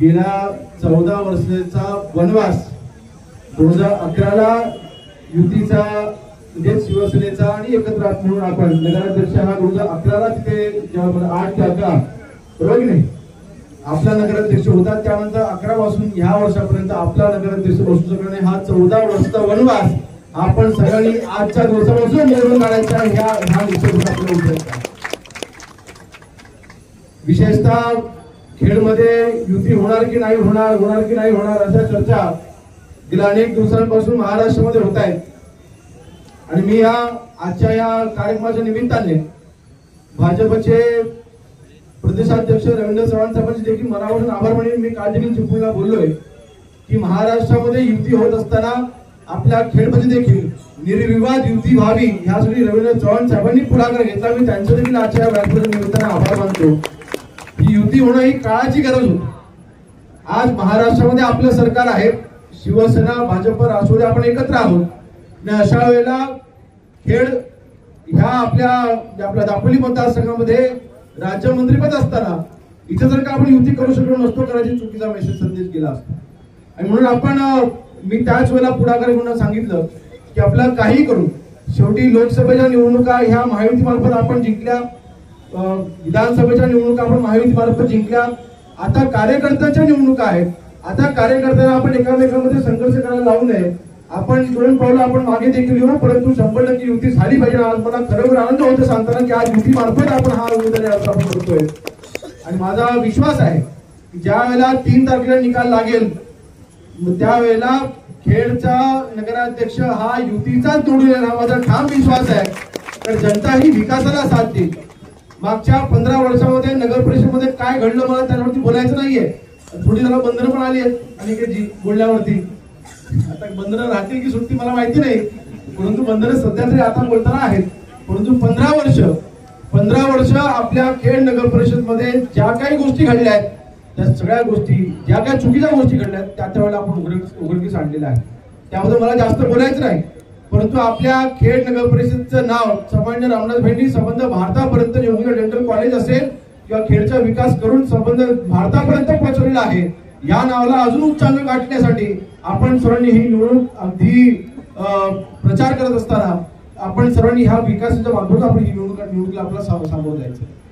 गेल्या 14 वर्षाचा वनवास 2011ला युतीचा म्हणजे शिवसेनेचा आणि एकत्र म्हणून आपण नगराध्यक्ष हा 2011ला तिथे जेव्हा 8 ते 11 बरोबर नाही आपला नगराध्यक्ष होता, त्यानंतर 11 पासून ह्या वर्षापर्यंत आपला नगराध्यक्ष बसू शकणे हा 14 वर्षाचा वनवास आपण सगळ्यांनी आजच्या दिवसापासून निवडून काढायचा ह्या विषयावर आपल्याला उतरायचा। विशेषतः खेडमध्ये युती होणार की नाही होणार अशा चर्चा गेल्या अनेक दिवसांपासून महाराष्ट्रामध्ये होत आहेत आणि मी आजच्या या कार्यक्रमाच्या निमित्ताने भाजपचे प्रदेशाध्यक्ष रवींद्र चव्हाण साहेबांचे देखील मनापासून आभार मानून मी काल देखील चिपळूणला बोललोय की महाराष्ट्रामध्ये युती होत असताना आपल्या खेडमध्ये देखील निर्विवाद युती व्हावी यासाठी रवींद्र चव्हाण साहेबांनी पुढाकार घेतला। मी त्यांचं देखील आजच्या या व्यासपीठाच्या निमित्ताने आभार मानतो। ही युती होणं ही काळाची गरज होती। आज महाराष्ट्रामध्ये आपलं सरकार आहे, शिवसेना भाजप राष्ट्रवादी आपण एकत्र आहोत आणि अशा वेळेला खेड ह्या आपल्या दापोली मतदारसंघामध्ये राज्यमंत्रीपद असताना इथे जर का आपण युती करू शकलो नसतो करायची चुकीचा मेसेज संदेश गेला असता आणि म्हणून आपण मी त्याच वेळेला पुढाकार घेऊन सांगितलं की आपल्याला काही करू शेवटी लोकसभेच्या निवडणुका ह्या महायुतीमार्फत आपण जिंकल्या, विधानसभेच्या निवडणुका आपण महायुतीमार्फत जिंकल्या, आता कार्यकर्त्यांच्या निवडणुका आहेत। आता कार्यकर्त्यांना आपण एकामेकांमध्ये संघर्ष करायला लावू नये, आपण 2 पावलं आपण मागे देखील येऊ, परंतु 100% युती झाली पाहिजे। आज मला खरोखर आनंद होतो सांगताना की आज युती मार्फत आपण हा उमेदवारी अर्ज आपण करतोय आणि माझा विश्वास आहे की ज्या वेळेला 3 तारखेला निकाल लागेल त्यावेळेला खेडचा नगराध्यक्ष हा युतीचाच निवडून येणार माझा ठाम विश्वास आहे। तर जनता ही विकासाला साथ देईल। मागच्या 15 वर्षामध्ये नगर परिषदेमध्ये काय घडलं मला त्यावरती बोलायचं नाहीये, थोडी जरा बंधनं पण आली आहेत आणि बोलण्यावरती आता बंधनं राहतील की सुट्टी मला माहिती नाही, परंतु बंधनं सध्या तरी आता बोलताना आहेत। परंतु 15 वर्ष आपल्या खेड नगर परिषद मध्ये ज्या काही गोष्टी घडल्या आहेत त्या सगळ्या गोष्टी ज्या काही चुकीच्या गोष्टी घडल्या त्या वेळेला आपण उघडकीस आणलेल्या आहेत, त्याबद्दल मला जास्त बोलायचं नाही। परंतु आपल्या खेड नगर परिषदेचं नाव सामान्य रामनाथ भाईंनी संबंध भारतापर्यंत योगिता डेंटल कॉलेज असेल किंवा खेडचा विकास करून संबंध भारतापर्यंत पोहोचवलेला आहे। या नावाला अजून उच्चांक गाठण्यासाठी आपण सर्वांनी ही निवडणूक अगदी प्रचार करत असताना आपण सर्वांनी ह्या विकासाच्या माध्यमातून आपण ही निवडणुकीला आपल्याला सामोरं जायचं।